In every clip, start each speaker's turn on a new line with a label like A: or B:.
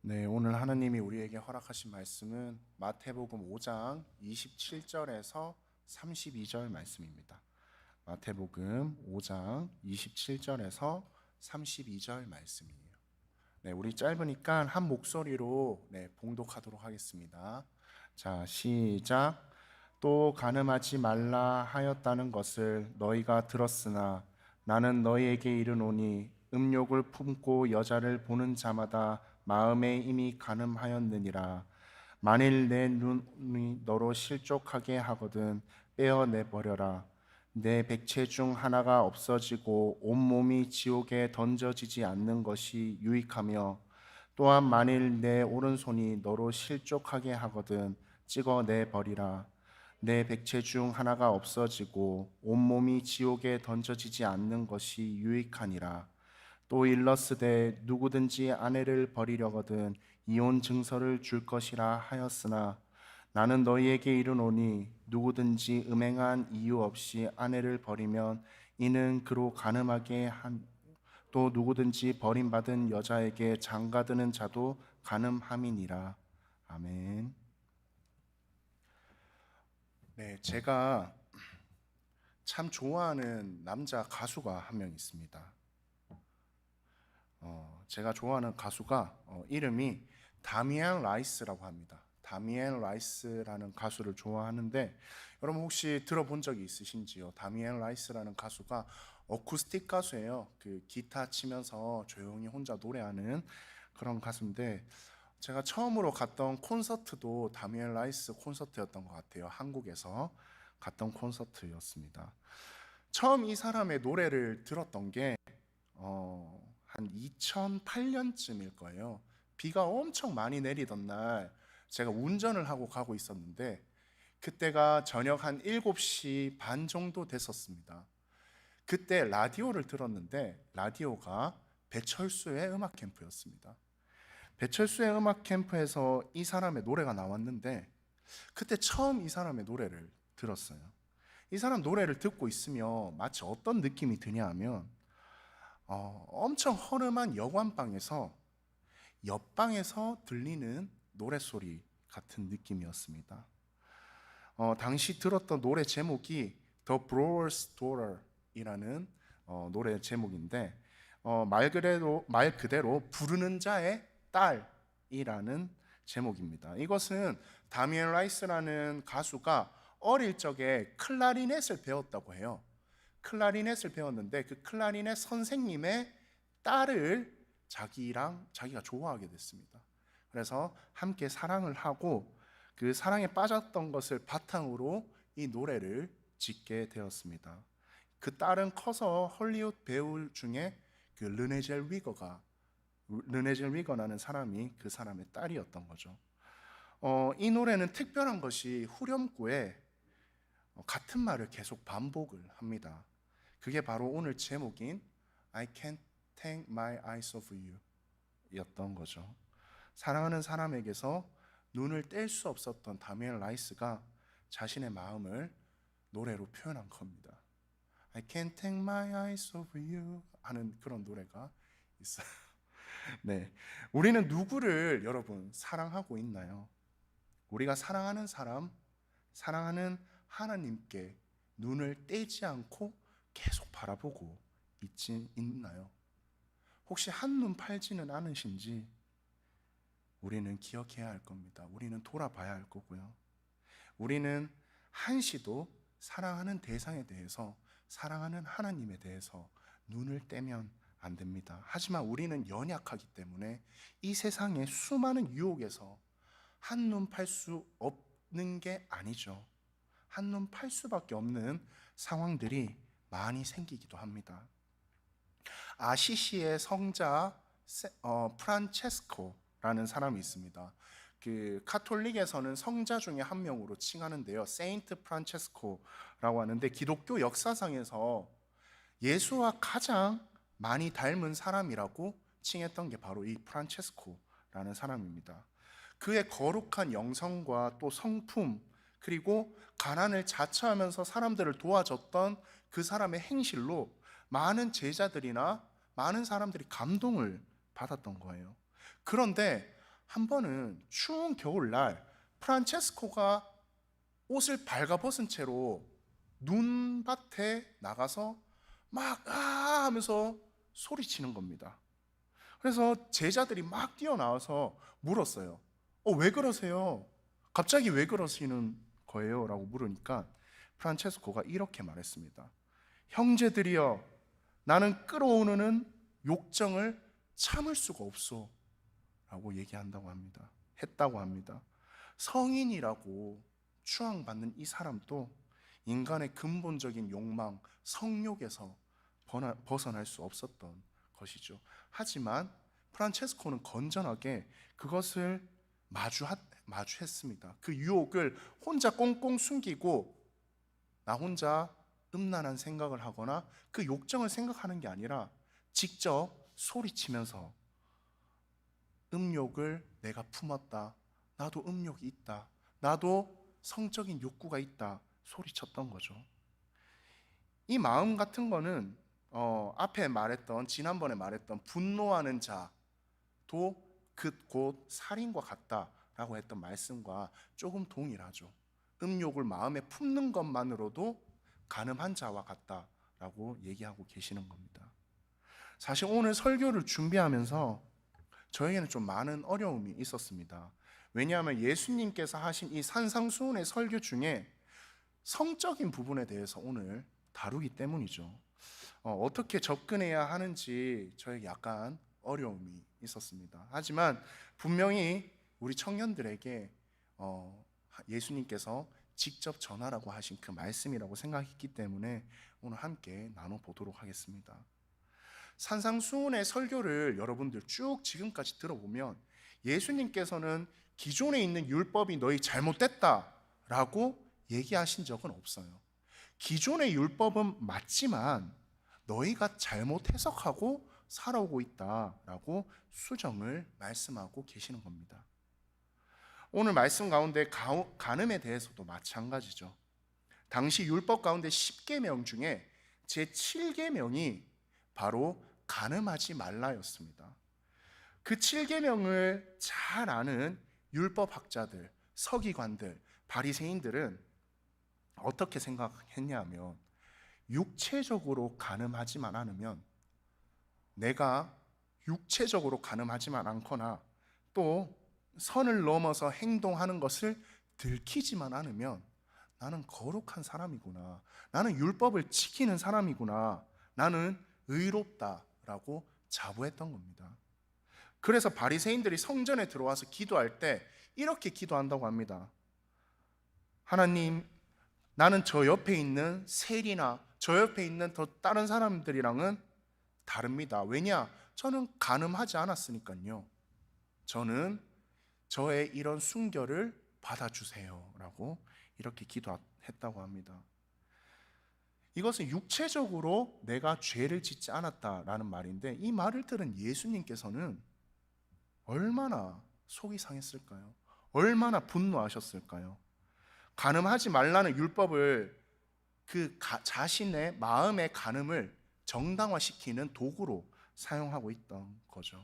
A: 네, 오늘 하나님이 우리에게 허락하신 말씀은 마태복음 5장 27절에서 32절 말씀입니다. 마태복음 5장 27절에서 32절 말씀이에요. 네, 우리 짧으니까 한 목소리로 봉독하도록 하겠습니다. 자, 시작. 또 간음하지 말라 하였다는 것을 너희가 들었으나 나는 너희에게 이르노니 음욕을 품고 여자를 보는 자마다 마음에 이미 간음하였느니라. 만일 내 눈이 너로 실족하게 하거든 빼어내 버려라. 내 백체 중 하나가 없어지고 온몸이 지옥에 던져지지 않는 것이 유익하며, 또한 만일 내 오른손이 너로 실족하게 하거든 찍어내 버리라. 내 백체 중 하나가 없어지고 온몸이 지옥에 던져지지 않는 것이 유익하니라. 또 일러스되 누구든지 아내를 버리려거든 이혼 증서를 줄 것이라 하였으나 나는 너희에게 이르노니 누구든지 음행한 이유 없이 아내를 버리면 이는 그로 간음하게 한, 또 누구든지 버림받은 여자에게 장가드는 자도 간음함이니라. 아멘. 네, 제가 참 좋아하는 남자 가수가 한 명 있습니다. 제가 좋아하는 가수가 이름이 다미안 라이스라고 합니다. 다미안 라이스라는 가수를 좋아하는데, 여러분 혹시 들어본 적이 있으신지요? 다미안 라이스라는 가수가 어쿠스틱 가수예요. 그 기타 치면서 조용히 혼자 노래하는 그런 가수인데, 제가 처음으로 갔던 콘서트도 다미안 라이스 콘서트였던 것 같아요. 한국에서 갔던 콘서트였습니다. 처음 이 사람의 노래를 들었던 게 한 2008년쯤일 거예요. 비가 엄청 많이 내리던 날 제가 운전을 하고 가고 있었는데, 그때가 저녁 한 7시 반 정도 됐었습니다. 그때 라디오를 들었는데 라디오가 배철수의 음악 캠프였습니다. 배철수의 음악 캠프에서 이 사람의 노래가 나왔는데, 그때 처음 이 사람의 노래를 들었어요. 이 사람 노래를 듣고 있으면 마치 어떤 느낌이 드냐 하면, 엄청 허름한 여관방에서 옆방에서 들리는 노랫소리 같은 느낌이었습니다. 당시 들었던 노래 제목이 The Brewer's Daughter 이라는 노래 제목인데, 말 그대로 부르는 자의 딸이라는 제목입니다. 이것은 다미안 라이스라는 가수가 어릴 적에 클라리넷을 배웠다고 해요. 클라리넷을 배웠는데 그 클라리넷 선생님의 딸을 자기가 좋아하게 됐습니다. 그래서 함께 사랑을 하고 그 사랑에 빠졌던 것을 바탕으로 이 노래를 짓게 되었습니다. 그 딸은 커서 헐리우드 배우 중에 그 르네젤 위거라는 사람이 그 사람의 딸이었던 거죠. 이 노래는 특별한 것이 후렴구에 같은 말을 계속 반복을 합니다. 그게 바로 오늘 제목인 I can't take my eyes off you 였던 거죠. 사랑하는 사람에게서 눈을 뗄 수 없었던 다미안 라이스가 자신의 마음을 노래로 표현한 겁니다. I can't take my eyes off you 하는 그런 노래가 있어요. 네, 우리는 누구를 여러분 사랑하고 있나요? 우리가 사랑하는 사람, 사랑하는 하나님께 눈을 떼지 않고 계속 바라보고 있나요? 혹시 한눈 팔지는 않으신지 우리는 기억해야 할 겁니다. 우리는 돌아봐야 할 거고요. 우리는 한시도 사랑하는 대상에 대해서, 사랑하는 하나님에 대해서 눈을 떼면 안 됩니다. 하지만 우리는 연약하기 때문에 이 세상의 수많은 유혹에서 한눈 팔 수 없는 게 아니죠. 한눈 팔 수밖에 없는 상황들이 많이 생기기도 합니다. 아시시의 성자 프란체스코라는 사람이 있습니다. 그 카톨릭에서는 성자 중에 한 명으로 칭하는데요, 세인트 프란체스코라고 하는데, 기독교 역사상에서 예수와 가장 많이 닮은 사람이라고 칭했던 게 바로 이 프란체스코라는 사람입니다. 그의 거룩한 영성과 또 성품, 그리고 가난을 자처하면서 사람들을 도와줬던 그 사람의 행실로 많은 제자들이나 많은 사람들이 감동을 받았던 거예요. 그런데 한 번은 추운 겨울날 프란체스코가 옷을 발가벗은 채로 눈밭에 나가서 막 하면서 소리치는 겁니다. 그래서 제자들이 막 뛰어나와서 물었어요. 왜 그러세요? 갑자기 왜 그러시는 거예요? 라고 물으니까 프란체스코가 이렇게 말했습니다. 형제들이여, 나는 끓어오르는 욕정을 참을 수가 없소 라고 했다고 합니다. 성인이라고 추앙받는 이 사람도 인간의 근본적인 욕망, 성욕에서 벗어날 수 없었던 것이죠. 하지만 프란체스코는 건전하게 그것을 마주했습니다. 그 유혹을 혼자 꽁꽁 숨기고 나 혼자 음란한 생각을 하거나 그 욕정을 생각하는 게 아니라 직접 소리치면서 음욕을 내가 품었다. 나도 음욕이 있다. 나도 성적인 욕구가 있다. 소리쳤던 거죠. 이 마음 같은 거는 지난번에 말했던 분노하는 자도 곧 살인과 같다라고 했던 말씀과 조금 동일하죠. 음욕을 마음에 품는 것만으로도 간음한 자와 같다라고 얘기하고 계시는 겁니다. 사실 오늘 설교를 준비하면서 저에게는 좀 많은 어려움이 있었습니다. 왜냐하면 예수님께서 하신 이 산상수훈의 설교 중에 성적인 부분에 대해서 오늘 다루기 때문이죠. 어떻게 접근해야 하는지 저에게 약간 어려움이 있었습니다. 하지만 분명히 우리 청년들에게 예수님께서 직접 전하라고 하신 그 말씀이라고 생각했기 때문에 오늘 함께 나눠보도록 하겠습니다. 산상수훈의 설교를 여러분들 쭉 지금까지 들어보면 예수님께서는 기존에 있는 율법이 너희 잘못됐다라고 얘기하신 적은 없어요. 기존의 율법은 맞지만 너희가 잘못 해석하고 살아오고 있다라고 수정을 말씀하고 계시는 겁니다. 오늘 말씀 가운데 간음에 대해서도 마찬가지죠. 당시 율법 가운데 10계명 중에 제7계명이 바로 간음하지 말라였습니다. 그 7계명을 잘 아는 율법학자들, 서기관들, 바리새인들은 어떻게 생각했냐면 육체적으로 간음하지만 않으면 내가 육체적으로 간음하지만 않거나 또 선을 넘어서 행동하는 것을 들키지만 않으면 나는 거룩한 사람이구나. 나는 율법을 지키는 사람이구나. 나는 의롭다라고 자부했던 겁니다. 그래서 바리새인들이 성전에 들어와서 기도할 때 이렇게 기도한다고 합니다. 하나님, 나는 저 옆에 있는 세리나 저 옆에 있는 더 다른 사람들이랑은 다릅니다. 왜냐? 저는 간음하지 않았으니까요. 저는 저의 이런 순결을 받아주세요 라고 이렇게 기도했다고 합니다. 이것은 육체적으로 내가 죄를 짓지 않았다라는 말인데 이 말을 들은 예수님께서는 얼마나 속이 상했을까요? 얼마나 분노하셨을까요? 간음하지 말라는 율법을 자신의 마음의 간음을 정당화시키는 도구로 사용하고 있던 거죠.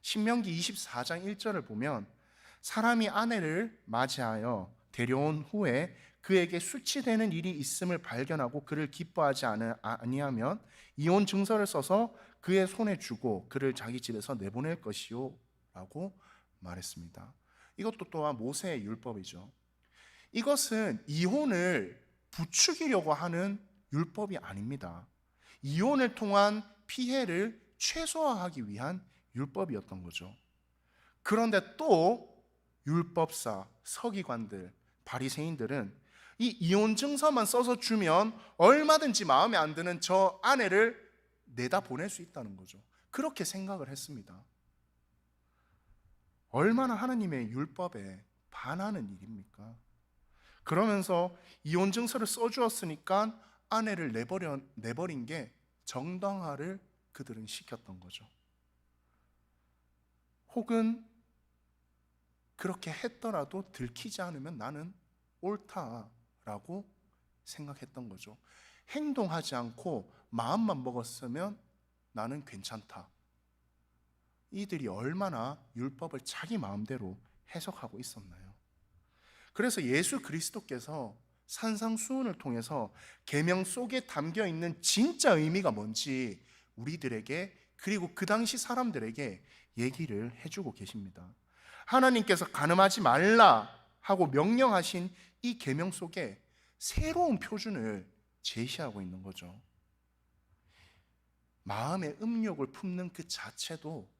A: 신명기 24장 1절을 보면 사람이 아내를 맞이하여 데려온 후에 그에게 수치되는 일이 있음을 발견하고 그를 기뻐하지 아니하면 이혼 증서를 써서 그의 손에 주고 그를 자기 집에서 내보낼 것이요 라고 말했습니다. 이것도 또한 모세의 율법이죠. 이것은 이혼을 부추기려고 하는 율법이 아닙니다. 이혼을 통한 피해를 최소화하기 위한 율법이었던 거죠. 그런데 또 율법사, 서기관들, 바리새인들은 이 이혼 증서만 써서 주면 얼마든지 마음에 안 드는 저 아내를 내다 보낼 수 있다는 거죠. 그렇게 생각을 했습니다. 얼마나 하나님의 율법에 반하는 일입니까? 그러면서 이혼 증서를 써주었으니까 아내를 내버린 게 정당화를 그들은 시켰던 거죠. 혹은 그렇게 했더라도 들키지 않으면 나는 옳다라고 생각했던 거죠. 행동하지 않고 마음만 먹었으면 나는 괜찮다. 이들이 얼마나 율법을 자기 마음대로 해석하고 있었나요? 그래서 예수 그리스도께서 산상수훈을 통해서 계명 속에 담겨 있는 진짜 의미가 뭔지 우리들에게, 그리고 그 당시 사람들에게 얘기를 해주고 계십니다. 하나님께서 간음하지 말라 하고 명령하신 이 계명 속에 새로운 표준을 제시하고 있는 거죠. 마음의 음욕을 품는 그 자체도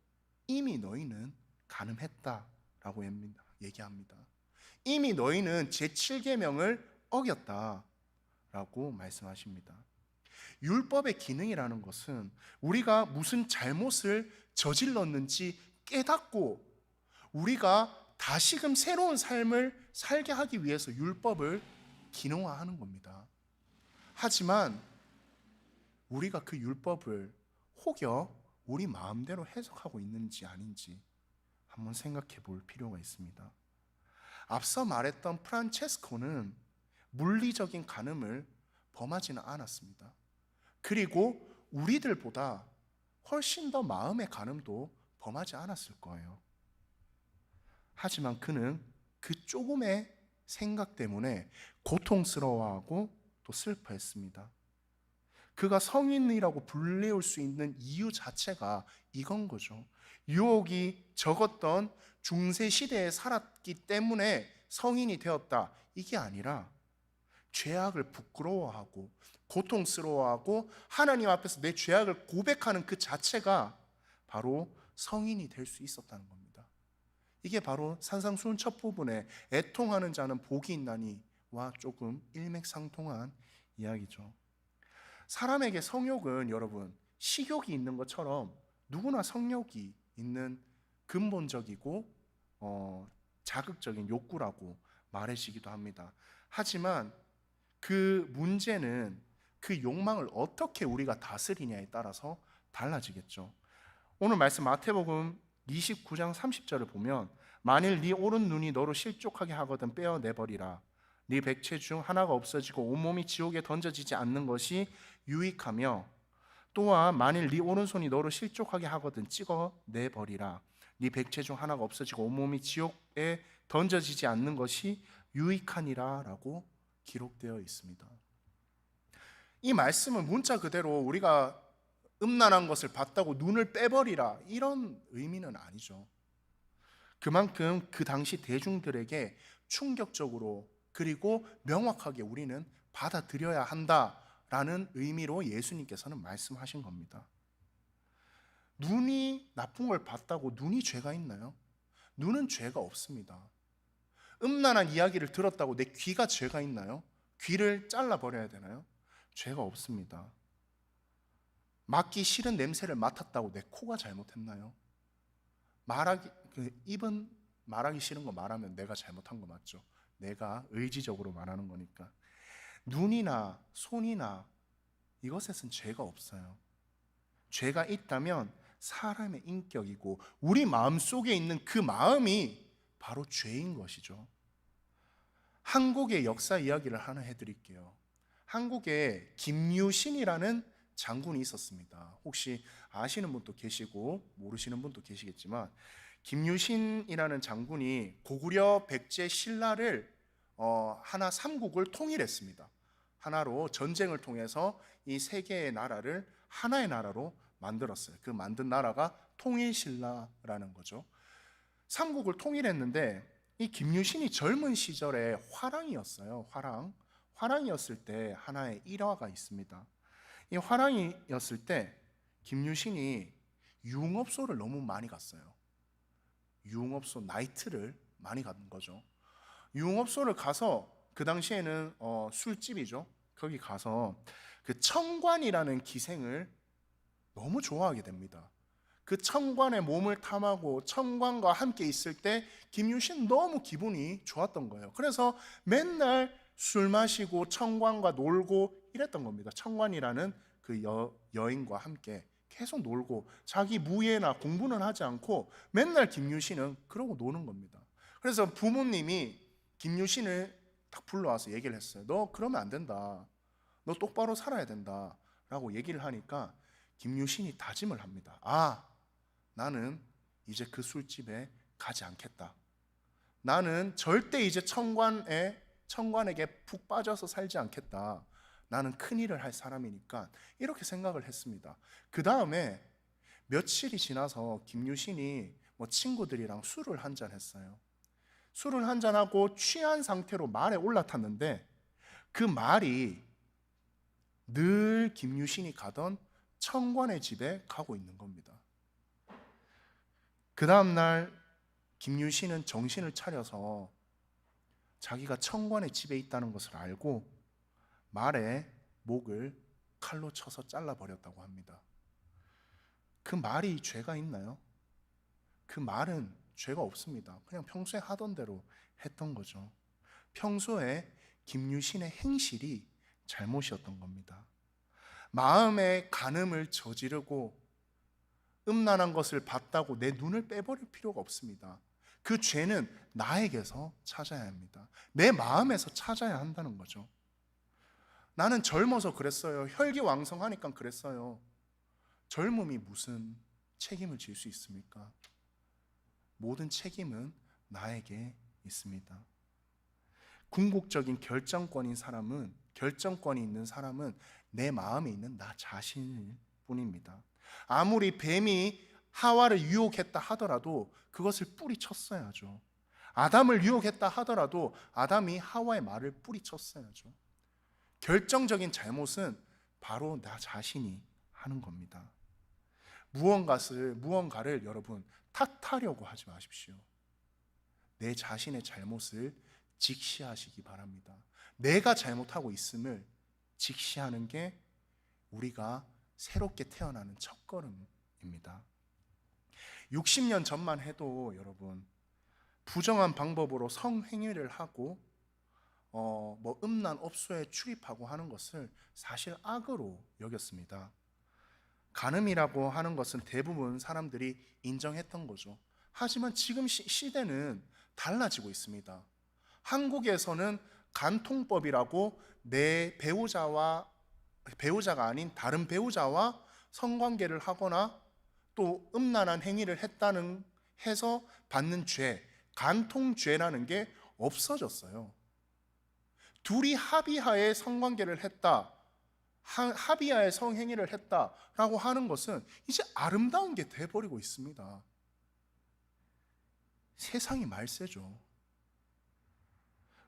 A: 이미 너희는 간음했다라고 얘기합니다. 이미 너희는 제7계명을 어겼다라고 말씀하십니다. 율법의 기능이라는 것은 우리가 무슨 잘못을 저질렀는지 깨닫고 우리가 다시금 새로운 삶을 살게 하기 위해서 율법을 기능화하는 겁니다. 하지만 우리가 그 율법을 혹여 우리 마음대로 해석하고 있는지 아닌지 한번 생각해 볼 필요가 있습니다. 앞서 말했던 프란체스코는 물리적인 간음을 범하지는 않았습니다. 그리고 우리들보다 훨씬 더 마음의 간음도 범하지 않았을 거예요. 하지만 그는 그 조금의 생각 때문에 고통스러워하고 또 슬퍼했습니다. 그가 성인이라고 불리울 수 있는 이유 자체가 이건 거죠. 유혹이 적었던 중세 시대에 살았기 때문에 성인이 되었다, 이게 아니라 죄악을 부끄러워하고 고통스러워하고 하나님 앞에서 내 죄악을 고백하는 그 자체가 바로 성인이 될 수 있었다는 겁니다. 이게 바로 산상수훈 첫 부분에 애통하는 자는 복이 있나니와 조금 일맥상통한 이야기죠. 사람에게 성욕은 여러분 식욕이 있는 것처럼 누구나 성욕이 있는 근본적이고 자극적인 욕구라고 말해지기도 합니다. 하지만 그 문제는 그 욕망을 어떻게 우리가 다스리냐에 따라서 달라지겠죠. 오늘 말씀 마태복음 29장 30절을 보면 만일 네 오른 눈이 너로 실족하게 하거든 빼어내버리라. 네 백체 중 하나가 없어지고 온몸이 지옥에 던져지지 않는 것이 유익하며 또한 만일 네 오른손이 너로 실족하게 하거든 찍어내버리라. 네 백체 중 하나가 없어지고 온몸이 지옥에 던져지지 않는 것이 유익하니라 라고 기록되어 있습니다. 이 말씀은 문자 그대로 우리가 음란한 것을 봤다고 눈을 빼버리라 이런 의미는 아니죠. 그만큼 그 당시 대중들에게 충격적으로 그리고 명확하게 우리는 받아들여야 한다라는 의미로 예수님께서는 말씀하신 겁니다. 눈이 나쁜 걸 봤다고 눈이 죄가 있나요? 눈은 죄가 없습니다. 음란한 이야기를 들었다고 내 귀가 죄가 있나요? 귀를 잘라버려야 되나요? 죄가 없습니다. 맡기 싫은 냄새를 맡았다고 내 코가 잘못했나요? 입은 말하기 싫은 거 말하면 내가 잘못한 거 맞죠? 내가 의지적으로 말하는 거니까. 눈이나 손이나 이것에선 죄가 없어요. 죄가 있다면 사람의 인격이고 우리 마음 속에 있는 그 마음이 바로 죄인 것이죠. 한국의 역사 이야기를 하나 해드릴게요. 한국에 김유신이라는 장군이 있었습니다. 혹시 아시는 분도 계시고 모르시는 분도 계시겠지만 김유신이라는 장군이 고구려 백제 신라를 하나 삼국을 통일했습니다. 하나로 전쟁을 통해서 이 세 개의 나라를 하나의 나라로 만들었어요. 그 만든 나라가 통일신라라는 거죠. 삼국을 통일했는데 이 김유신이 젊은 시절에 화랑이었어요. 화랑이었을 때 하나의 일화가 있습니다. 이 화랑이었을 때 김유신이 융업소를 너무 많이 갔어요. 융업소 나이트를 많이 간 거죠. 융업소를 가서 그 당시에는 술집이죠. 거기 가서 그 청관이라는 기생을 너무 좋아하게 됩니다. 그 청관의 몸을 탐하고 청관과 함께 있을 때 김유신 너무 기분이 좋았던 거예요. 그래서 맨날 술 마시고 청관과 놀고 이랬던 겁니다. 청관이라는 그 여인과 함께 계속 놀고 자기 무예나 공부는 하지 않고 맨날 김유신은 그러고 노는 겁니다. 그래서 부모님이 김유신을 딱 불러와서 얘기를 했어요. 너 그러면 안 된다. 너 똑바로 살아야 된다 라고 얘기를 하니까 김유신이 다짐을 합니다. 나는 이제 그 술집에 가지 않겠다. 나는 절대 이제 청관에게 푹 빠져서 살지 않겠다. 나는 큰일을 할 사람이니까 이렇게 생각을 했습니다. 그 다음에 며칠이 지나서 김유신이 친구들이랑 술을 한잔 했어요. 술을 한잔하고 취한 상태로 말에 올라탔는데 그 말이 늘 김유신이 가던 청관의 집에 가고 있는 겁니다. 그 다음날 김유신은 정신을 차려서 자기가 청관의 집에 있다는 것을 알고 말의 목을 칼로 쳐서 잘라버렸다고 합니다. 그 말이 죄가 있나요? 그 말은 죄가 없습니다. 그냥 평소에 하던 대로 했던 거죠. 평소에 김유신의 행실이 잘못이었던 겁니다. 마음에 간음을 저지르고 음란한 것을 봤다고 내 눈을 빼버릴 필요가 없습니다. 그 죄는 나에게서 찾아야 합니다. 내 마음에서 찾아야 한다는 거죠. 나는 젊어서 그랬어요. 혈기왕성하니까 그랬어요. 젊음이 무슨 책임을 질 수 있습니까? 모든 책임은 나에게 있습니다. 궁극적인 결정권이 있는 사람은 내 마음에 있는 나 자신일 뿐입니다. 아무리 뱀이 하와를 유혹했다 하더라도 그것을 뿌리쳤어야죠. 아담을 유혹했다 하더라도 아담이 하와의 말을 뿌리쳤어야죠. 결정적인 잘못은 바로 나 자신이 하는 겁니다. 무언가를 여러분 탓하려고 하지 마십시오. 내 자신의 잘못을 직시하시기 바랍니다. 내가 잘못하고 있음을 직시하는 게 우리가 새롭게 태어나는 첫걸음입니다. 60년 전만 해도 여러분 부정한 방법으로 성행위를 하고 음란 업소에 출입하고 하는 것을 사실 악으로 여겼습니다. 간음이라고 하는 것은 대부분 사람들이 인정했던 거죠. 하지만 지금 시대는 달라지고 있습니다. 한국에서는 간통법이라고 내 배우자가 아닌 다른 배우자와 성관계를 하거나 또 음란한 행위를 해서 받는 죄, 간통죄라는 게 없어졌어요. 둘이 합의하에 성관계를 했다, 합의하에 성행위를 했다라고 하는 것은 이제 아름다운 게 돼버리고 있습니다. 세상이 말세죠.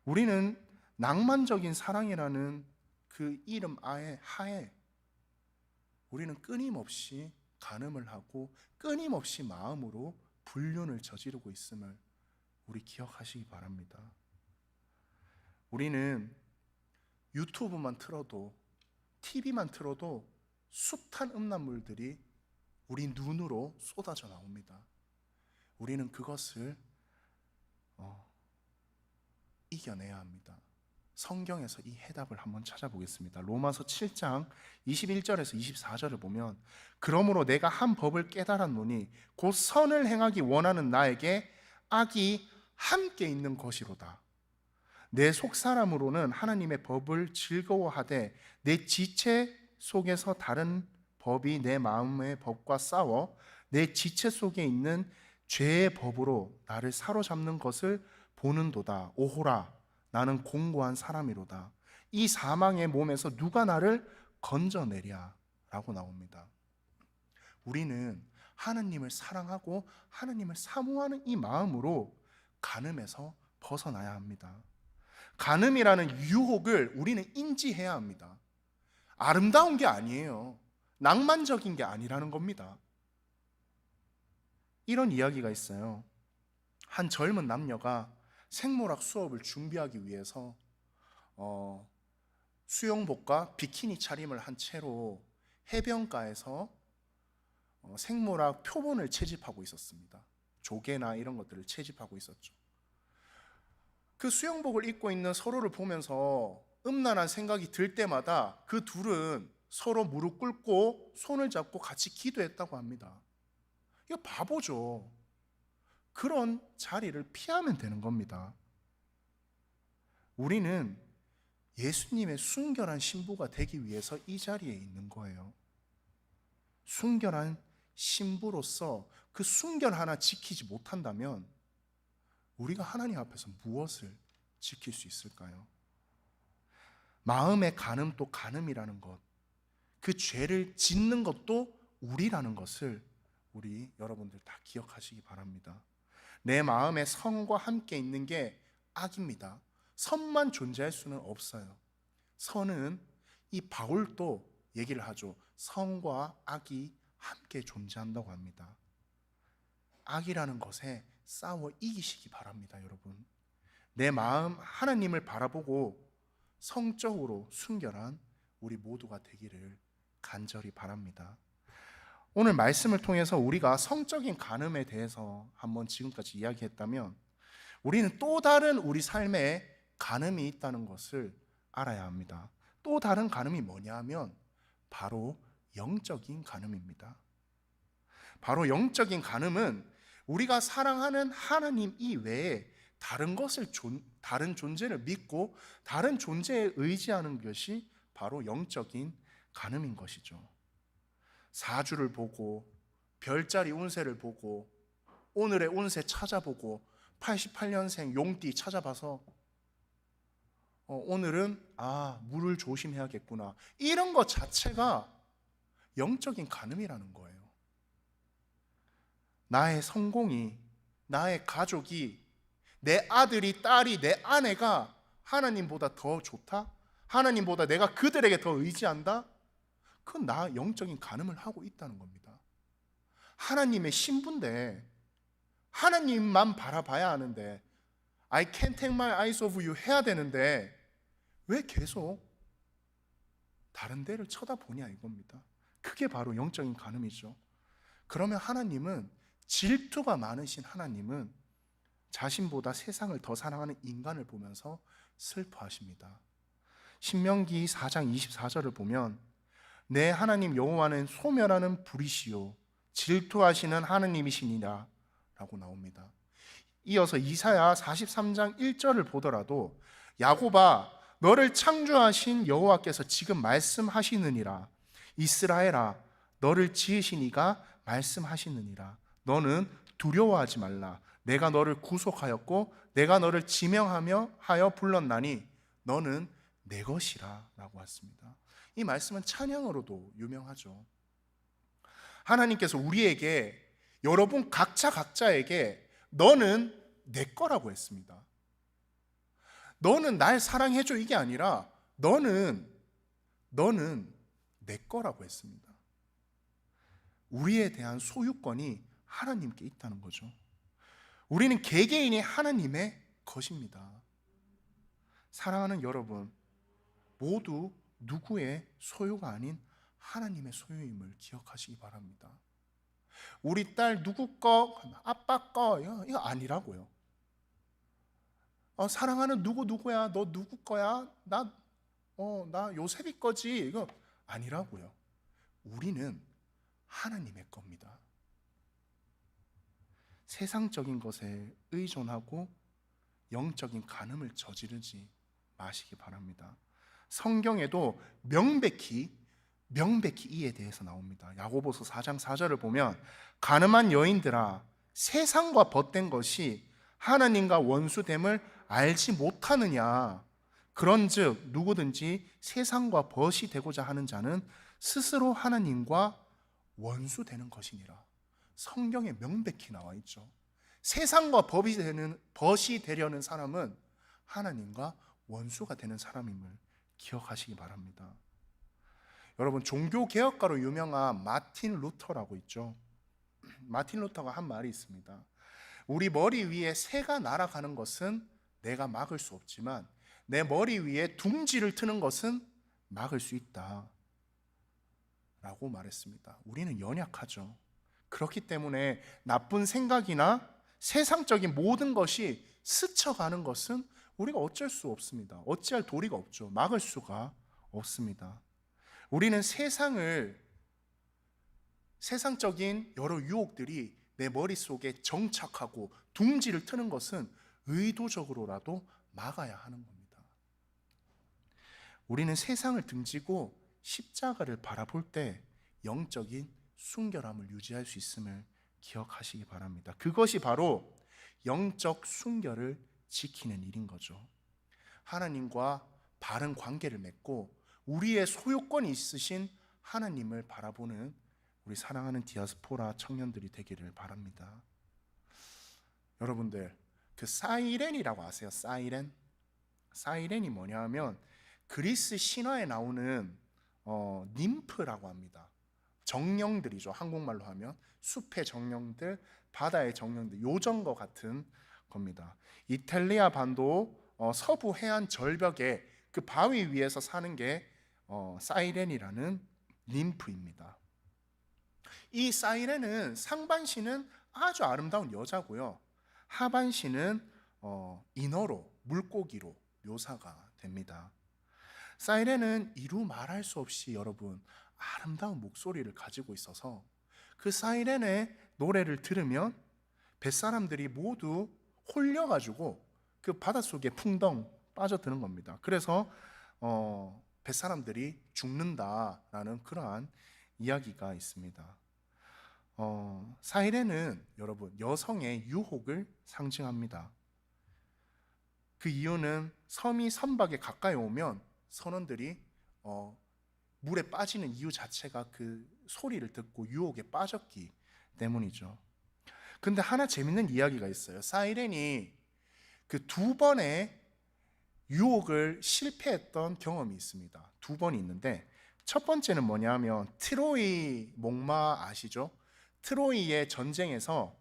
A: 우리는 낭만적인 사랑이라는 그 이름 하에 우리는 끊임없이 간음을 하고 끊임없이 마음으로 불륜을 저지르고 있음을 우리 기억하시기 바랍니다. 우리는 유튜브만 틀어도 TV만 틀어도 숱한 음란물들이 우리 눈으로 쏟아져 나옵니다. 우리는 그것을 이겨내야 합니다. 성경에서 이 해답을 한번 찾아보겠습니다. 로마서 7장 21절에서 24절을 보면 그러므로 내가 한 법을 깨달았노니 곧 선을 행하기 원하는 나에게 악이 함께 있는 것이로다. 내 속사람으로는 하나님의 법을 즐거워하되 내 지체 속에서 다른 법이 내 마음의 법과 싸워 내 지체 속에 있는 죄의 법으로 나를 사로잡는 것을 보는도다. 오호라, 나는 공고한 사람이로다. 이 사망의 몸에서 누가 나를 건져내랴 라고 나옵니다. 우리는 하나님을 사랑하고 하나님을 사모하는 이 마음으로 간음에서 벗어나야 합니다. 간음이라는 유혹을 우리는 인지해야 합니다. 아름다운 게 아니에요. 낭만적인 게 아니라는 겁니다. 이런 이야기가 있어요. 한 젊은 남녀가 생물학 수업을 준비하기 위해서 수영복과 비키니 차림을 한 채로 해변가에서 생물학 표본을 채집하고 있었습니다. 조개나 이런 것들을 채집하고 있었죠. 그 수영복을 입고 있는 서로를 보면서 음란한 생각이 들 때마다 그 둘은 서로 무릎 꿇고 손을 잡고 같이 기도했다고 합니다. 이거 바보죠. 그런 자리를 피하면 되는 겁니다. 우리는 예수님의 순결한 신부가 되기 위해서 이 자리에 있는 거예요. 순결한 신부로서 그 순결 하나 지키지 못한다면 우리가 하나님 앞에서 무엇을 지킬 수 있을까요? 마음의 간음 또 간음이라는 것, 그 죄를 짓는 것도 우리라는 것을 우리 여러분들 다 기억하시기 바랍니다. 내 마음에 선과 함께 있는 게 악입니다. 선만 존재할 수는 없어요. 선은 이 바울도 얘기를 하죠. 선과 악이 함께 존재한다고 합니다. 악이라는 것에 싸워 이기시기 바랍니다, 여러분. 내 마음 하나님을 바라보고 성적으로 순결한 우리 모두가 되기를 간절히 바랍니다. 오늘 말씀을 통해서 우리가 성적인 간음에 대해서 한번 지금까지 이야기했다면 우리는 또 다른 우리 삶에 간음이 있다는 것을 알아야 합니다. 또 다른 간음이 뭐냐 하면 바로 영적인 간음입니다. 바로 영적인 간음은 우리가 사랑하는 하나님 이외에 다른 존재를 믿고 다른 존재에 의지하는 것이 바로 영적인 간음인 것이죠. 사주를 보고 별자리 운세를 보고 오늘의 운세 찾아보고 88년생 용띠 찾아봐서 오늘은 물을 조심해야겠구나, 이런 것 자체가 영적인 간음이라는 거예요. 나의 성공이, 나의 가족이, 내 아들이, 딸이, 내 아내가 하나님보다 더 좋다? 하나님보다 내가 그들에게 더 의지한다? 그건 나 영적인 간음을 하고 있다는 겁니다. 하나님의 신부인데 하나님만 바라봐야 하는데 I can't take my eyes off you 해야 되는데 왜 계속 다른 데를 쳐다보냐 이겁니다. 그게 바로 영적인 간음이죠. 그러면 하나님은, 질투가 많으신 하나님은 자신보다 세상을 더 사랑하는 인간을 보면서 슬퍼하십니다. 신명기 4장 24절을 보면 내 하나님 여호와는 소멸하는 불이시요 질투하시는 하나님이시니라 라고 나옵니다. 이어서 이사야 43장 1절을 보더라도 야곱아 너를 창조하신 여호와께서 지금 말씀하시느니라, 이스라엘아 너를 지으신 이가 말씀하시느니라, 너는 두려워하지 말라, 내가 너를 구속하였고 내가 너를 지명하여 불렀나니 너는 내 것이라 라고 했습니다. 이 말씀은 찬양으로도 유명하죠. 하나님께서 우리에게, 여러분 각자에게 너는 내 거라고 했습니다. 너는 날 사랑해줘 이게 아니라 너는 내 거라고 했습니다. 우리에 대한 소유권이 하나님께 있다는 거죠. 우리는 개개인이 하나님의 것입니다. 사랑하는 여러분, 모두 누구의 소유가 아닌 하나님의 소유임을 기억하시기 바랍니다. 우리 딸 누구 거, 아빠 거 이거 아니라고요. 사랑하는 누구야, 너 누구 거야, 나 요셉이 거지, 이거 아니라고요. 우리는 하나님의 겁니다. 세상적인 것에 의존하고 영적인 간음을 저지르지 마시기 바랍니다. 성경에도 명백히 이에 대해서 나옵니다. 야고보서 4장 4절을 보면 간음한 여인들아 세상과 벗된 것이 하나님과 원수됨을 알지 못하느냐, 그런즉 누구든지 세상과 벗이 되고자 하는 자는 스스로 하나님과 원수되는 것이니라. 성경에 명백히 나와 있죠. 세상과 벗이 되려는 사람은 하나님과 원수가 되는 사람임을 기억하시기 바랍니다. 여러분, 종교개혁가로 유명한 마틴 루터라고 있죠. 마틴 루터가 한 말이 있습니다. 우리 머리 위에 새가 날아가는 것은 내가 막을 수 없지만 내 머리 위에 둥지를 트는 것은 막을 수 있다 라고 말했습니다. 우리는 연약하죠. 그렇기 때문에 나쁜 생각이나 세상적인 모든 것이 스쳐가는 것은 우리가 어쩔 수 없습니다. 어찌할 도리가 없죠. 막을 수가 없습니다. 우리는 세상적인 여러 유혹들이 내 머릿속에 정착하고 둥지를 트는 것은 의도적으로라도 막아야 하는 겁니다. 우리는 세상을 등지고 십자가를 바라볼 때 영적인 순결함을 유지할 수 있음을 기억하시기 바랍니다. 그것이 바로 영적 순결을 지키는 일인 거죠. 하나님과 바른 관계를 맺고 우리의 소유권이 있으신 하나님을 바라보는 우리 사랑하는 디아스포라 청년들이 되기를 바랍니다. 여러분들, 그 사이렌이라고 아세요? 사이렌이 뭐냐 하면 그리스 신화에 나오는 님프라고 합니다. 정령들이죠. 한국말로 하면 숲의 정령들, 바다의 정령들, 요정과 같은 겁니다. 이탈리아 반도 서부 해안 절벽에 그 바위 위에서 사는 게 사이렌이라는 님프입니다. 이 사이렌은 상반신은 아주 아름다운 여자고요, 하반신은 인어로, 물고기로 묘사가 됩니다. 사이렌은 이루 말할 수 없이 여러분 아름다운 목소리를 가지고 있어서 그 사이렌의 노래를 들으면 뱃사람들이 모두 홀려가지고 그 바닷속에 풍덩 빠져드는 겁니다. 그래서 뱃사람들이 죽는다라는 그러한 이야기가 있습니다. 사이렌은 여러분 여성의 유혹을 상징합니다. 그 이유는 섬이 선박에 가까이 오면 선원들이 물에 빠지는 이유 자체가 그 소리를 듣고 유혹에 빠졌기 때문이죠. 근데 하나 재밌는 이야기가 있어요. 사이렌이 그 2번의 유혹을 실패했던 경험이 있습니다. 2번이 있는데, 첫 번째는 뭐냐면 트로이 목마 아시죠? 트로이의 전쟁에서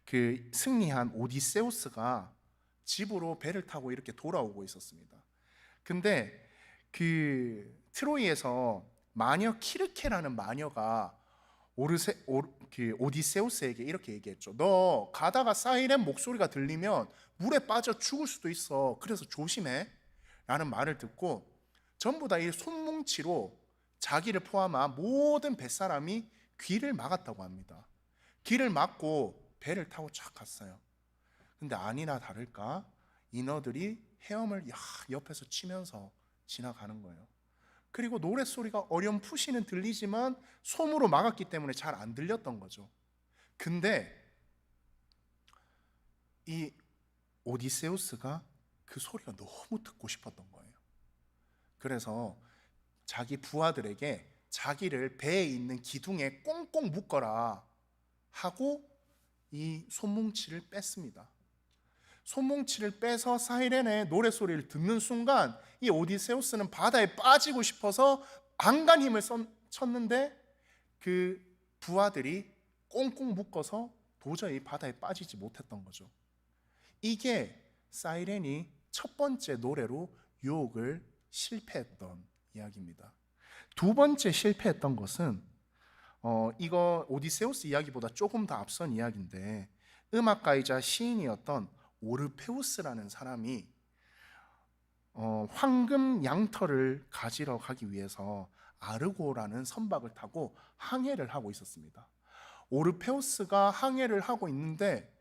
A: 그 승리한 오디세우스가 집으로 배를 타고 이렇게 돌아오고 있었습니다. 근데 그 트로이에서 마녀 키르케라는 마녀가 오디세우스에게 이렇게 얘기했죠. 너 가다가 사이렌 목소리가 들리면 물에 빠져 죽을 수도 있어. 그래서 조심해 라는 말을 듣고 전부 다 이 손뭉치로 자기를 포함한 모든 뱃사람이 귀를 막았다고 합니다. 귀를 막고 배를 타고 쫙 갔어요. 근데 아니나 다를까 인어들이 헤엄을 옆에서 치면서 지나가는 거예요. 그리고 노랫소리가 어렴풋이는 들리지만 솜으로 막았기 때문에 잘 안 들렸던 거죠. 근데 이 오디세우스가 그 소리가 너무 듣고 싶었던 거예요. 그래서 자기 부하들에게 자기를 배에 있는 기둥에 꽁꽁 묶어라 하고 이 손뭉치를 뺐습니다. 손뭉치를 빼서 사이렌의 노래소리를 듣는 순간 이 오디세우스는 바다에 빠지고 싶어서 안간 힘을 쳤는데 그 부하들이 꽁꽁 묶어서 도저히 바다에 빠지지 못했던 거죠. 이게 사이렌이 첫 번째 노래로 유혹을 실패했던 이야기입니다. 2번째 실패했던 것은 이거 오디세우스 이야기보다 조금 더 앞선 이야기인데, 음악가이자 시인이었던 오르페우스라는 사람이 황금 양털을 가지러 가기 위해서 아르고라는 선박을 타고 항해를 하고 있었습니다. 오르페우스가 항해를 하고 있는데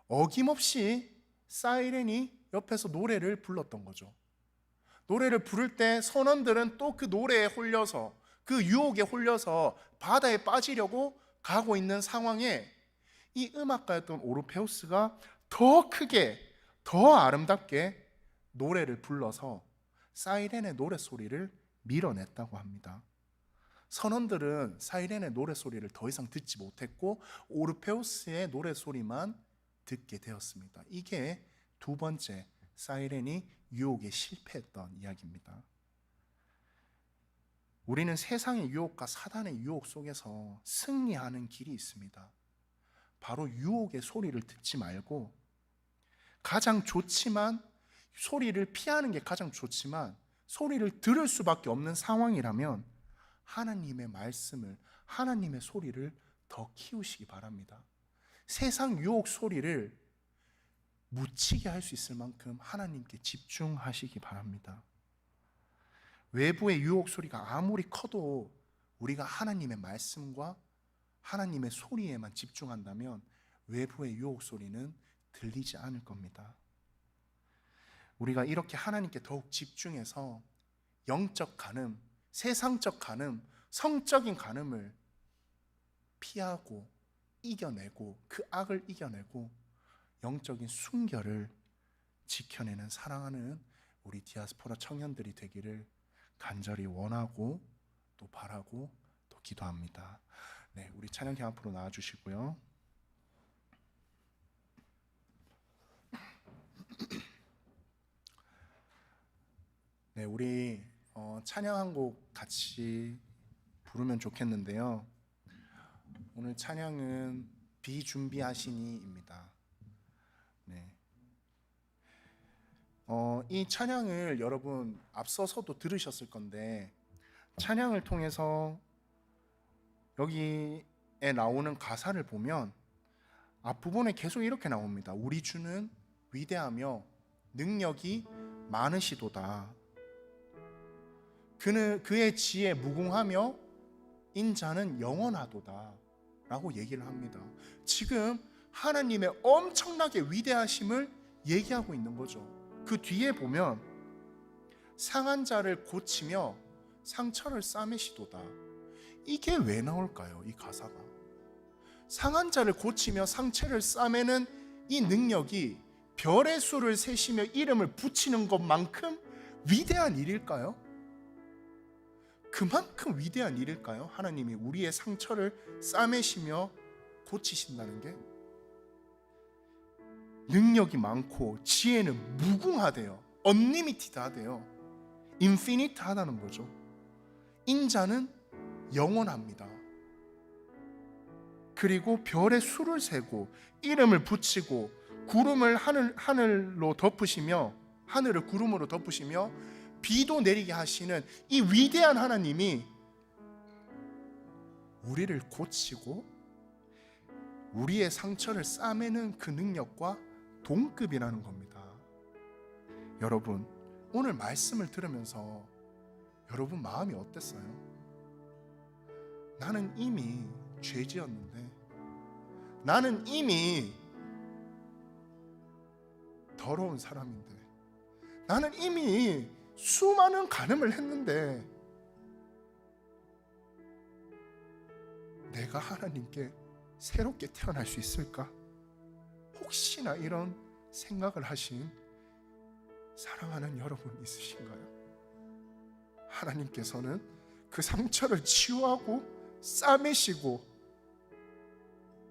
A: 어김없이 사이렌이 옆에서 노래를 불렀던 거죠. 노래를 부를 때 선원들은 또 그 노래에 홀려서, 그 유혹에 홀려서 바다에 빠지려고 가고 있는 상황에 이 음악가였던 오르페우스가 더 크게, 더 아름답게 노래를 불러서 사이렌의 노래소리를 밀어냈다고 합니다. 선원들은 사이렌의 노래소리를 더 이상 듣지 못했고 오르페우스의 노래소리만 듣게 되었습니다. 이게 2번째 사이렌이 유혹에 실패했던 이야기입니다. 우리는 세상의 유혹과 사단의 유혹 속에서 승리하는 길이 있습니다. 바로 유혹의 소리를 듣지 말고, 가장 좋지만 소리를 피하는 게 가장 좋지만 소리를 들을 수밖에 없는 상황이라면 하나님의 말씀을, 하나님의 소리를 더 키우시기 바랍니다. 세상 유혹 소리를 묻히게 할 수 있을 만큼 하나님께 집중하시기 바랍니다. 외부의 유혹 소리가 아무리 커도 우리가 하나님의 말씀과 하나님의 소리에만 집중한다면 외부의 유혹 소리는 들리지 않을 겁니다. 우리가 이렇게 하나님께 더욱 집중해서 영적 간음, 세상적 간음, 성적인 간음을 피하고 이겨내고 그 악을 이겨내고 영적인 순결을 지켜내는 사랑하는 우리 디아스포라 청년들이 되기를 간절히 원하고 또 바라고 또 기도합니다. 네, 우리 찬양팀 앞으로 나와주시고요. 네, 우리 찬양 한 곡 같이 부르면 좋겠는데요. 오늘 찬양은 비준비하시니입니다. 네. 이 찬양을 여러분 앞서서도 들으셨을 건데 찬양을 통해서 여기에 나오는 가사를 보면 앞부분에 계속 이렇게 나옵니다. 우리 주는 위대하며 능력이 많으시도다. 그의 지혜 무궁하며 인자는 영원하도다 라고 얘기를 합니다. 지금 하나님의 엄청나게 위대하심을 얘기하고 있는 거죠. 그 뒤에 보면 상한 자를 고치며 상처를 싸매시도다. 이게 왜 나올까요? 이 가사가 상한 자를 고치며 상처를 싸매는 이 능력이 별의 수를 세시며 이름을 붙이는 것만큼 위대한 일일까요? 그만큼 위대한 일일까요? 하나님이 우리의 상처를 싸매시며 고치신다는 게 능력이 많고 지혜는 무궁하대요. 언리미티드하대요. 인피니트하다는 거죠. 인자는 영원합니다. 그리고 별의 수를 세고 이름을 붙이고 구름을 하늘로 덮으시며 하늘을 구름으로 덮으시며 비도 내리게 하시는 이 위대한 하나님이 우리를 고치고 우리의 상처를 싸매는 그 능력과 동급이라는 겁니다. 여러분, 오늘 말씀을 들으면서 여러분 마음이 어땠어요? 나는 이미 죄지었는데, 나는 이미 더러운 사람인데, 나는 이미 수많은 간음을 했는데 내가 하나님께 새롭게 태어날 수 있을까? 혹시나 이런 생각을 하신 사랑하는 여러분 있으신가요? 하나님께서는 그 상처를 치유하고 싸매시고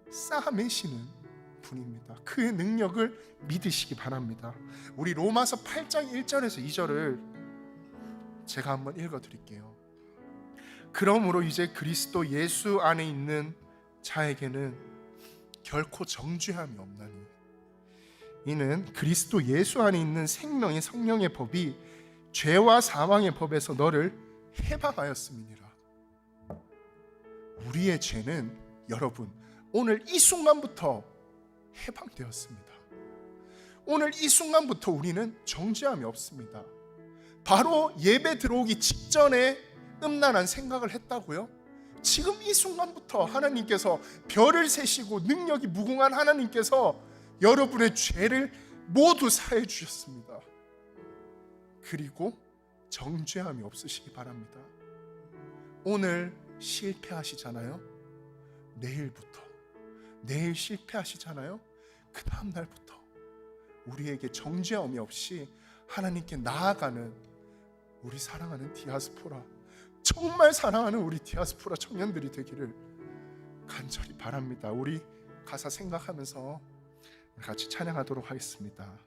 A: 쌓아매시는 분입니다. 그의 능력을 믿으시기 바랍니다. 우리 로마서 8장 1절에서 2절을 제가 한번 읽어드릴게요. 그러므로 이제 그리스도 예수 안에 있는 자에게는 결코 정죄함이 없나니 이는 그리스도 예수 안에 있는 생명의 성령의 법이 죄와 사망의 법에서 너를 해방하였음이니라. 우리의 죄는 여러분 오늘 이 순간부터 해방되었습니다. 오늘 이 순간부터 우리는 정죄함이 없습니다. 바로 예배 들어오기 직전에 음란한 생각을 했다고요? 지금 이 순간부터 하나님께서 별을 세시고 능력이 무궁한 하나님께서 여러분의 죄를 모두 사해 주셨습니다. 그리고 정죄함이 없으시기 바랍니다. 오늘 실패하시잖아요. 내일 실패하시잖아요. 그 다음 날부터 우리에게 정죄함이 없이 하나님께 나아가는 우리 사랑하는 디아스포라, 정말 사랑하는 우리 디아스포라 청년들이 되기를 간절히 바랍니다. 우리 가사 생각하면서 같이 찬양하도록 하겠습니다.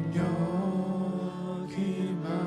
B: 능력이 많으시도다.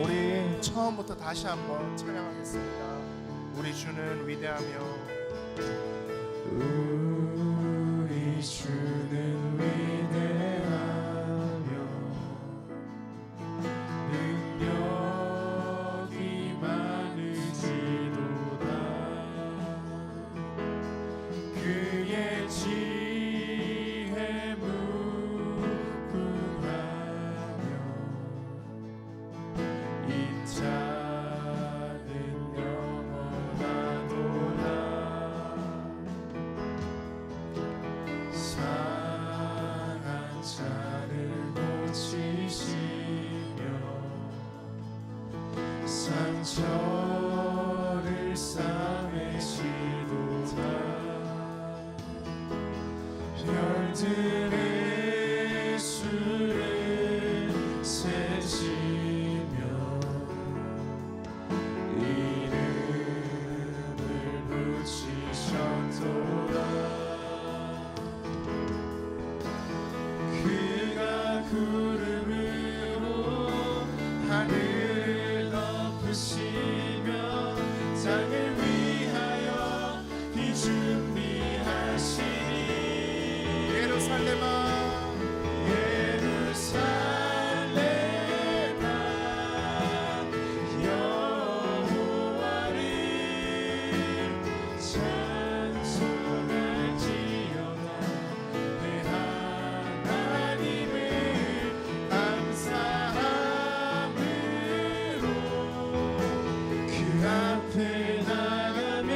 A: 우리 처음부터 다시 한번 찬양하겠습니다. 우리 주는 위대하며
B: 우리 주는 위대하며 능력이 많으시도다. 그의 지혜 무궁하며 인자는 영원하도다. 상한 자를 고치시며 상처를 싸매시도다. 별들의 수를 세시며 이름을 붙이셨도다. 그가 구름으로 하늘을 덮으시며 땅을 위하여 비 준비하시니
A: 예루살렘아
B: 예루살렘아 여호와를 찬송할지어다. 내 하나님을 감사함으로 그 앞에 나가면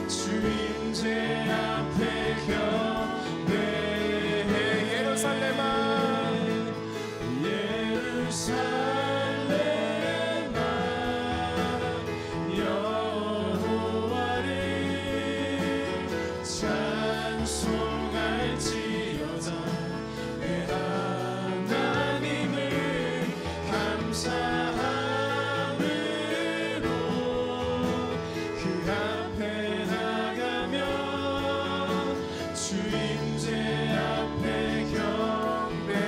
B: 주임제 앞에 경배해.
A: 예루살렘아
B: 예루살렘아 여호와를 찬송할지어다. 내 하나님을 감사함으로 그 앞에 나가면 주임제 앞에 경배해.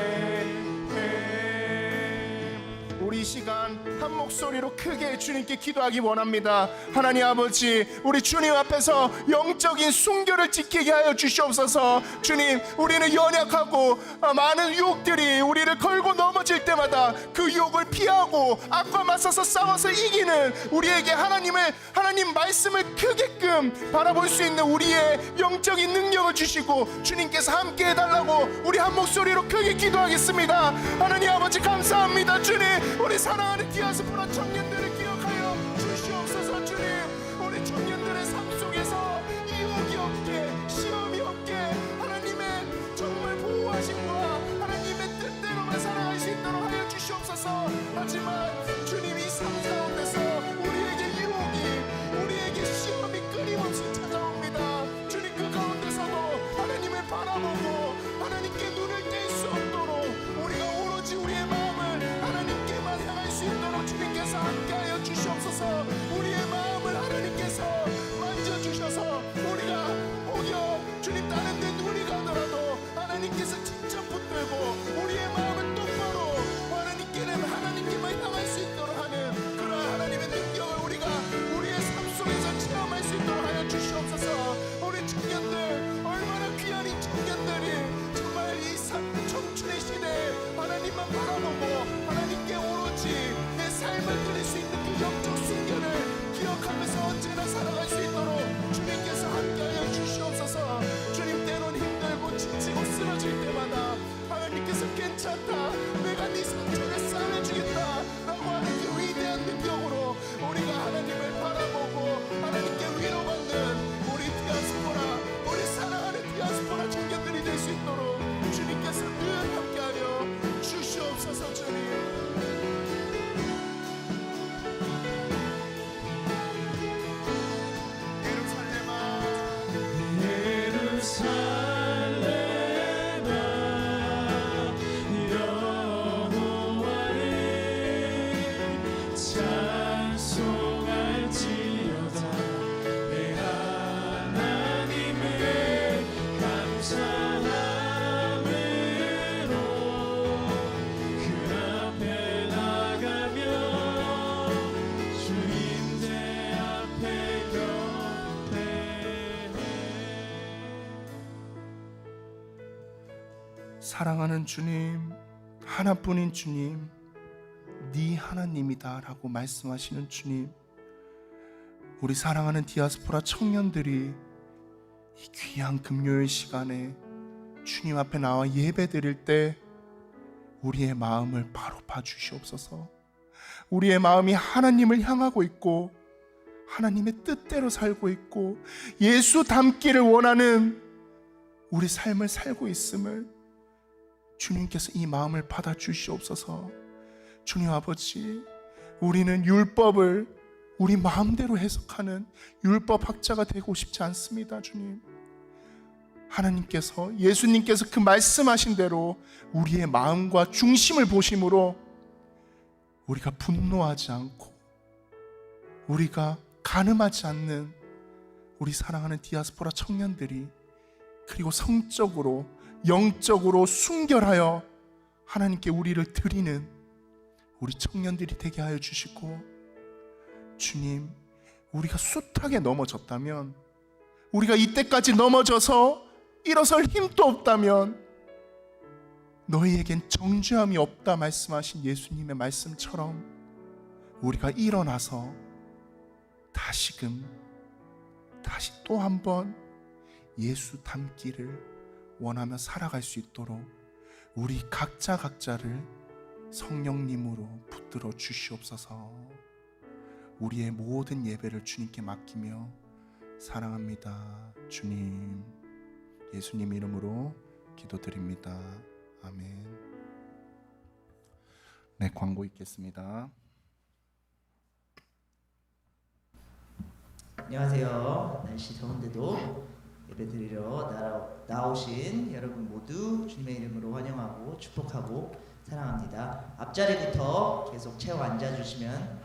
A: 우리 이 시간 한 목소리로 크게 주님께 기도하기 원합니다. 하나님 아버지, 우리 주님 앞에서 영적인 순결을 지키게 하여 주시옵소서. 주님, 우리는 연약하고 많은 유혹들이 우리를 걸고 넘어질 때마다 그 유혹을 피하고 악과 맞서서 싸워서 이기는 우리에게 하나님 말씀을 크게끔 바라볼 수 있는 우리의 영적인 능력을 주시고 주님께서 함께 해달라고 우리 한 목소리로 크게 기도하겠습니다. 하나님 아버지 감사합니다. 주님, 우리 사랑하는 디아스포라 청년들을 기억하여 주시옵소서. 주님, 우리 청년들의 삶 속에서 유혹이 없게, 시험이 없게 하나님의 정말 보호하심과 하나님의 뜻대로만 살아갈 수 있도록 하여 주시옵소서. 하지만 주님, 이 삶 가운데서 우리에게 유혹이, 우리에게 시험이 끊임없이 찾아옵니다. 주님, 그 가운데서도 하나님을 바라보고 하나님께 눈을 뗄 수 없도록 우리가 오로지 우리의 마음을 하나님께만 향할 수 있도록 주님께서 함께하여 주시옵소서. 우리의 마음을 하나님께서 만져주셔서 우리가 혹여 주님 다른 데 눈이 가더라도 하나님께서 직접 붙들고 우리의 마음을 똑바로 하나님께는 하나님께만 향할 수 있도록 하는 그런 하나님의 능력을 우리가 우리의 삶 속에서 체험할 수 있도록 하여 주시옵소서. 우리 청년들, 얼마나 귀한 이 청년들이 정말 이 청춘의 시대에 하나님만 바라보고 하나님께 오로지 내 삶을 드릴 수 있는 그 영적 순결을 기억하면서 언제나 살아갈 수 있도록 주님께서 함께하여 주시옵소서. 주님, 때론 힘들고 지치고 쓰러질 때마다 하나님께서 괜찮다, 내가 네 상처를 싸매주겠다 라고 하는 그 위대한 능력으로 우리가 하나님을 바라보고 하나님께 위로받는 우리 디아스포라, 우리 사랑하는 디아스포라 청년들이 될 수 있도록 주님께서 늘 함께하여 주시옵소서. 주님, 사랑하는 주님, 하나뿐인 주님, 네 하나님이다 라고 말씀하시는 주님, 우리 사랑하는 디아스포라 청년들이 이 귀한 금요일 시간에 주님 앞에 나와 예배 드릴 때 우리의 마음을 바로 봐주시옵소서. 우리의 마음이 하나님을 향하고 있고 하나님의 뜻대로 살고 있고 예수 닮기를 원하는 우리 삶을 살고 있음을 주님께서 이 마음을 받아주시옵소서. 주님 아버지, 우리는 율법을 우리 마음대로 해석하는 율법학자가 되고 싶지 않습니다. 주님, 하나님께서, 예수님께서 그 말씀하신 대로 우리의 마음과 중심을 보심으로 우리가 분노하지 않고 우리가 간음하지 않는 우리 사랑하는 디아스포라 청년들이, 그리고 성적으로 영적으로 순결하여 하나님께 우리를 드리는 우리 청년들이 되게 하여 주시고, 주님, 우리가 숱하게 넘어졌다면, 우리가 이때까지 넘어져서 일어설 힘도 없다면 너희에겐 정죄함이 없다 말씀하신 예수님의 말씀처럼 우리가 일어나서 다시금 다시 또 한 번 예수 닮기를 원하며 살아갈 수 있도록 우리 각자를 성령님으로 붙들어 주시옵소서. 우리의 모든 예배를 주님께 맡기며 사랑합니다. 주님, 예수님 이름으로 기도드립니다. 아멘. 네, 광고 있겠습니다.
C: 안녕하세요. 날씨 더운데도 예배드리러 나오신 여러분 모두 주님의 이름으로 환영하고 축복하고 사랑합니다. 앞자리부터 계속 채워 앉아주시면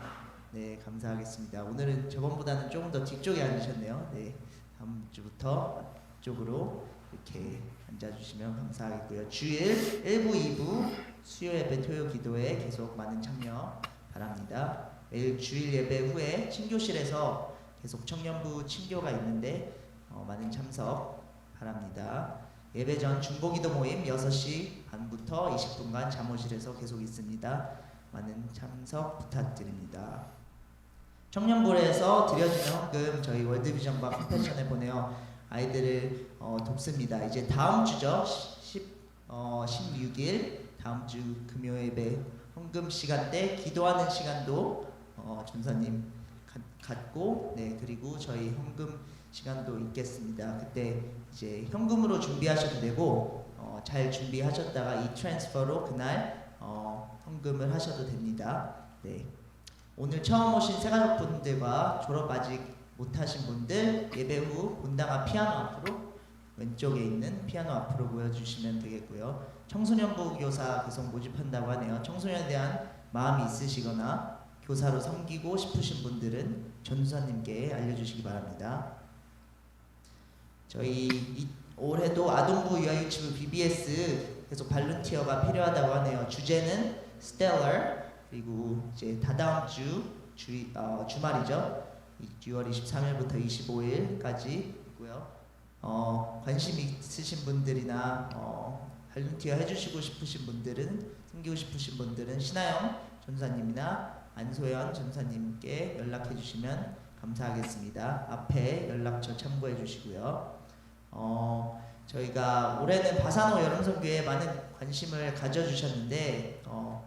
C: 네, 감사하겠습니다. 오늘은 저번보다는 조금 더 뒤쪽에 앉으셨네요. 네, 다음 주부터 앞쪽으로 이렇게 앉아주시면 감사하겠고요. 주일 1부, 2부 수요 예배, 토요 기도에 계속 많은 참여 바랍니다. 매일 주일 예배 후에 친교실에서 계속 청년부 친교가 있는데 많은 참석 바랍니다. 예배 전 중보기도 모임 6시 반부터 20분간 잠옷실에서 계속 있습니다. 많은 참석 부탁드립니다. 청년부에서 드려지는 헌금 저희 월드비전과 컴패션에 보내어 아이들을 돕습니다. 이제 다음 주죠. 16일 다음 주 금요 예배 헌금 시간대 기도하는 시간도 전사님 갖고, 네, 그리고 저희 헌금 시간도 있겠습니다. 그때 이제 현금으로 준비하셔도 되고 잘 준비하셨다가 이 트랜스퍼로 그날 헌금을 하셔도 됩니다. 네. 오늘 처음 오신 새가족분들과 졸업 아직 못하신 분들 예배 후 본당 앞 피아노 앞으로, 왼쪽에 있는 피아노 앞으로 모여주시면 되겠고요. 청소년부 교사 계속 모집한다고 하네요. 청소년에 대한 마음이 있으시거나 교사로 섬기고 싶으신 분들은 전도사님께 알려주시기 바랍니다. 저희 올해도 아동부 유아유치부 BBS 계속 발룬티어가 필요하다고 하네요. 주제는 Stellar, 그리고 이제 다다음 주말이죠. 6월 23일부터 25일까지 있고요. 관심 있으신 분들이나 발룬티어 해주시고 싶으신 분들은, 섬기고 싶으신 분들은 신하영 전사님이나 안소연 전사님께 연락해 주시면 감사하겠습니다. 앞에 연락처 참고해 주시고요. 저희가 올해는 바사노 여름선교에 많은 관심을 가져주셨는데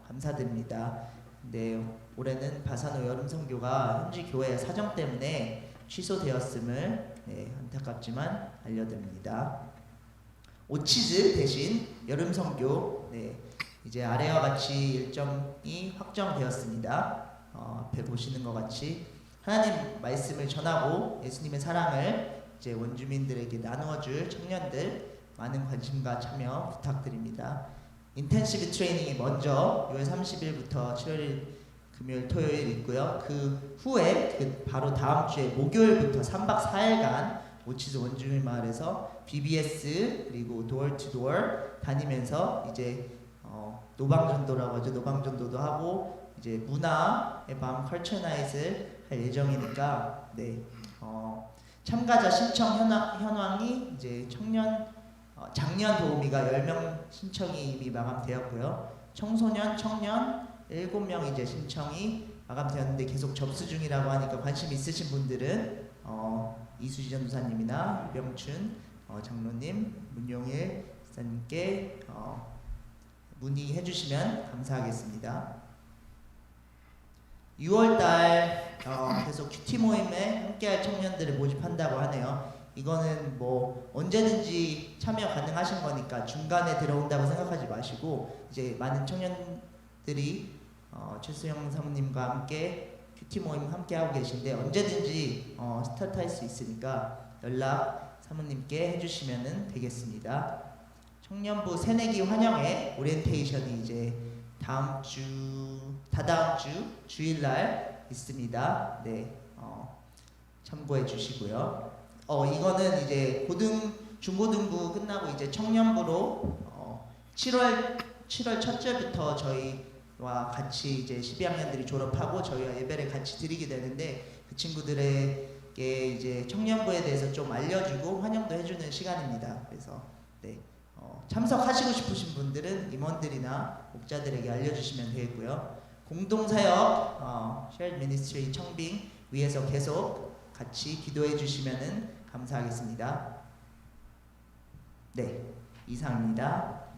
C: 감사드립니다. 근데 올해는 바사노 여름선교가 현지 교회 사정 때문에 취소되었음을 안타깝지만 알려드립니다. 오치즈 대신 여름선교, 이제 아래와 같이 일정이 확정되었습니다. 앞에 보시는 것 같이 하나님 말씀을 전하고 예수님의 사랑을 이제 원주민들에게 나누어줄 청년들 많은 관심과 참여 부탁드립니다. 인텐시브 트레이닝이 먼저 6월 30일부터 7월 금요일 토요일 있고요. 그 후에 바로 다음 주에 목요일부터 3박 4일간 오치즈 원주민 마을에서 BBS 그리고 도어 투 도어 다니면서 이제 노방전도라고 하죠. 노방전도도 하고 이제 문화의 밤 컬처 나잇을 할 예정이니까 참가자 신청 현황이 이제 청년 작년 도우미가 10명 신청이 이미 마감되었고요. 청소년, 청년 7명 이제 신청이 마감되었는데 계속 접수 중이라고 하니까 관심 있으신 분들은 이수지 전도사님이나 유병춘 장로님, 문용일 기사님께 문의해 주시면 감사하겠습니다. 6월달 계속 큐티 모임에 함께할 청년들을 모집한다고 하네요. 이거는 뭐 언제든지 참여 가능하신 거니까 중간에 들어온다고 생각하지 마시고 이제 많은 청년들이 최수영 사모님과 함께 큐티 모임 함께 하고 계신데 언제든지 스타트할 수 있으니까 연락 사모님께 해주시면 되겠습니다. 청년부 새내기 환영회 오리엔테이션이 이제 다다음 주 주일날 있습니다. 네, 참고해 주시고요. 이거는 이제 중고등부 끝나고 이제 청년부로 7월 첫째부터 저희와 같이 이제 12학년들이 졸업하고 저희와 예배를 같이 드리게 되는데 그 친구들에게 이제 청년부에 대해서 좀 알려주고 환영도 해주는 시간입니다. 그래서 네, 참석하시고 싶으신 분들은 임원들이나 목자들에게 알려주시면 되겠고요. 공동사역 Shared Ministry 청빙 위에서 계속 같이 기도해 주시면 감사하겠습니다. 네, 이상입니다.